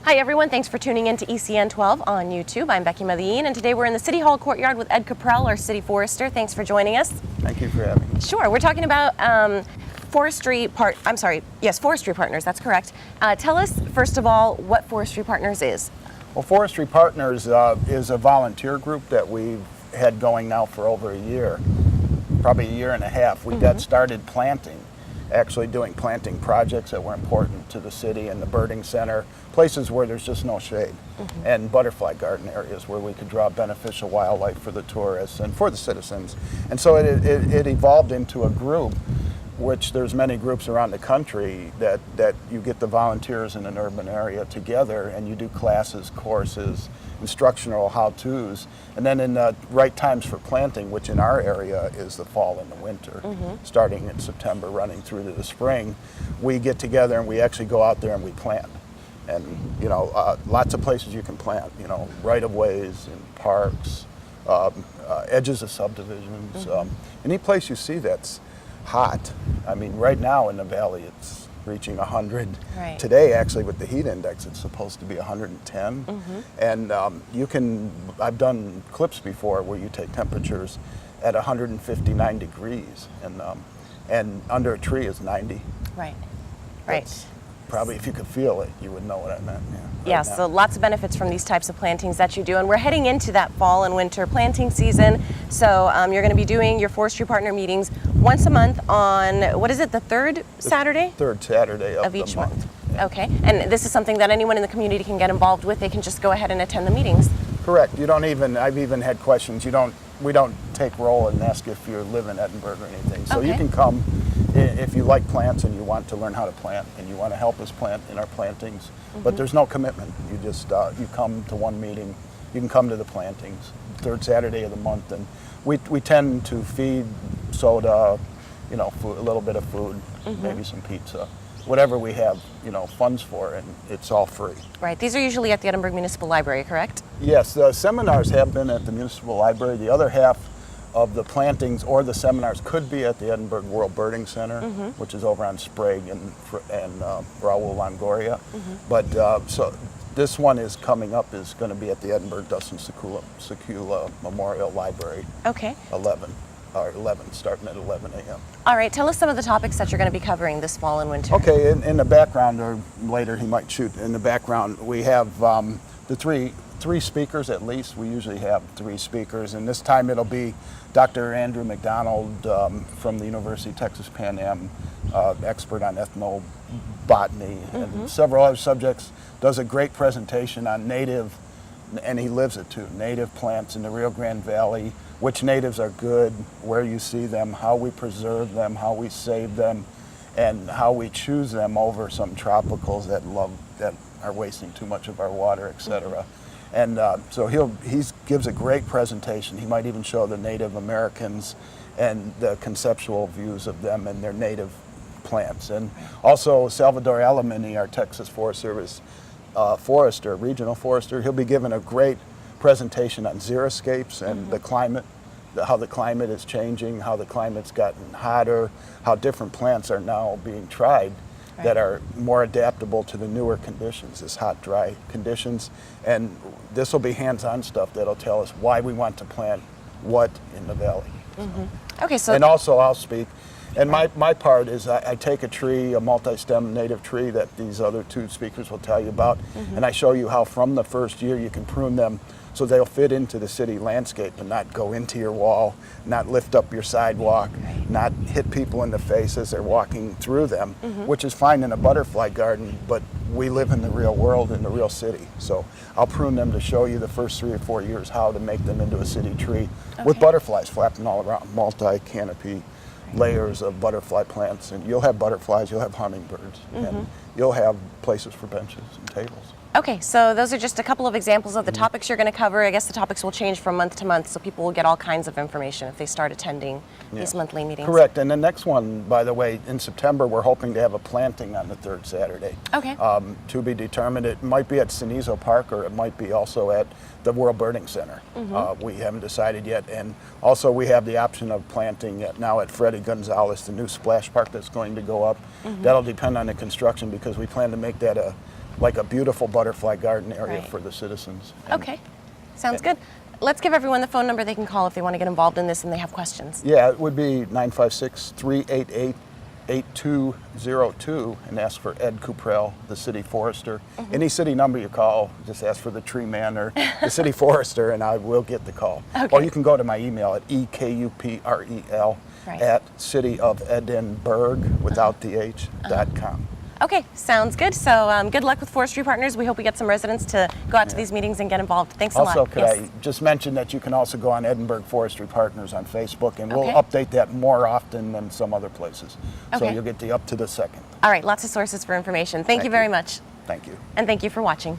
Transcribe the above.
Hi everyone, thanks for tuning in to ECN 12 on YouTube. I'm Becky Medellin, and today we're in the City Hall courtyard with Ed Caprell, our City Forester. Thanks for joining us. Thank you for having me. Sure, we're talking about Forestry Partners, that's correct. Tell us, first of all, what Forestry Partners is. Well, Forestry Partners is a volunteer group that we've had going now for over a year, probably a year and a half. We got started planting, actually doing planting projects that were important to the city and the birding center, places where there's just no shade, and butterfly garden areas where we could draw beneficial wildlife for the tourists and for the citizens. And so it evolved into a group, which there's many groups around the country that you get the volunteers in an urban area together and you do classes, courses, instructional how-tos, and then in the right times for planting, which in our area is the fall and the winter, starting in September, running through to the spring, we get together and we actually go out there and we plant. And you know, lots of places you can plant, you know, right-of-ways and parks, edges of subdivisions, any place you see that's hot. I mean, right now in the valley it's reaching 100. Right. Today, actually, with the heat index, it's supposed to be 110. And I've done clips before where you take temperatures at 159 degrees, and under a tree is 90. Right. That's probably, if you could feel it, you would know what I meant. Yeah, so lots of benefits from these types of plantings that you do, and we're heading into that fall and winter planting season. So you're going to be doing your Forestry Partner meetings once a month on, what is it, the third Saturday? Third Saturday of each the month. Yeah. Okay, and this is something that anyone in the community can get involved with. They can just go ahead and attend the meetings. Correct. I've even had questions. We don't take roll and ask if you live in Edinburgh or anything. So you can come if you like plants and you want to learn how to plant and you want to help us plant in our plantings. But there's no commitment. You just you come to one meeting. You can come to the plantings, third Saturday of the month, and we tend to feed soda, you know, food, a little bit of food, maybe some pizza, whatever we have, you know, funds for, and it's all free. Right. These are usually at the Edinburgh Municipal Library, correct? Yes, the seminars have been at the Municipal Library. The other half of the plantings or the seminars could be at the Edinburgh World Birding Center, which is over on Sprague and Raoul Longoria. But so this one is coming up, is going to be at the Edinburgh Dustin Secula Memorial Library. Okay. 11, starting at 11 a.m. All right, tell us some of the topics that you're going to be covering this fall and winter. Okay, in the background, or later he might shoot, in the background we have the three speakers at least. We usually have 3 speakers, and this time it'll be Dr. Andrew McDonald from the University of Texas Pan Am, expert on ethnobotany and several other subjects, does a great presentation on native, and he lives it too, native plants in the Rio Grande Valley, which natives are good, where you see them, how we preserve them, how we save them, and how we choose them over some tropicals that are wasting too much of our water, etc. And so he gives a great presentation. He might even show the Native Americans and the conceptual views of them and their native plants. And also Salvador Alamini, our Texas Forest Service forester, regional forester, he'll be giving a great presentation on xeriscapes and the climate, how the climate is changing, how the climate's gotten hotter, how different plants are now being tried that are more adaptable to the newer conditions, this hot, dry conditions. And this will be hands-on stuff that'll tell us why we want to plant what in the valley. Okay, so... And also I'll speak. And my part is I take a tree, a multi-stem native tree that these other 2 speakers will tell you about, and I show you how from the first year you can prune them so they'll fit into the city landscape and not go into your wall, not lift up your sidewalk, not hit people in the face as they're walking through them, which is fine in a butterfly garden, but we live in the real world, in the real city. So I'll prune them to show you the first 3 or 4 years how to make them into a city tree with butterflies flapping all around, multi-canopy layers of butterfly plants, and you'll have butterflies, you'll have hummingbirds, and you'll have places for benches and tables. Okay, so those are just a couple of examples of the topics you're going to cover. I guess the topics will change from month to month, so people will get all kinds of information if they start attending these monthly meetings. Correct, and the next one, by the way, in September, we're hoping to have a planting on the 3rd Saturday. Okay. To be determined. It might be at Cenizo Park, or it might be also at the World Birding Center. We haven't decided yet, and also we have the option of planting now at Freddy Gonzalez, the new splash park that's going to go up. That'll depend on the construction, because we plan to make that a like a beautiful butterfly garden area Right. for the citizens. And Okay, sounds good. Let's give everyone the phone number they can call if they want to get involved in this and they have questions. Yeah, it would be 956-388-8202 and ask for Ed Cuprell, the city forester. Any city number you call, just ask for the tree man or the city forester and I will get the call. Okay. Or you can go to my email at ekuprel Right. at cityofedinburgh without the h.com. Okay, sounds good. So good luck with Forestry Partners. We hope we get some residents to go out to these meetings and get involved. Thanks a Also, lot. could I just mention that you can also go on Edinburgh Forestry Partners on Facebook, and we'll Okay. update that more often than some other places. So Okay. you'll get the up to the second. All right, lots of sources for information. Thank you very much. Thank you. And thank you for watching.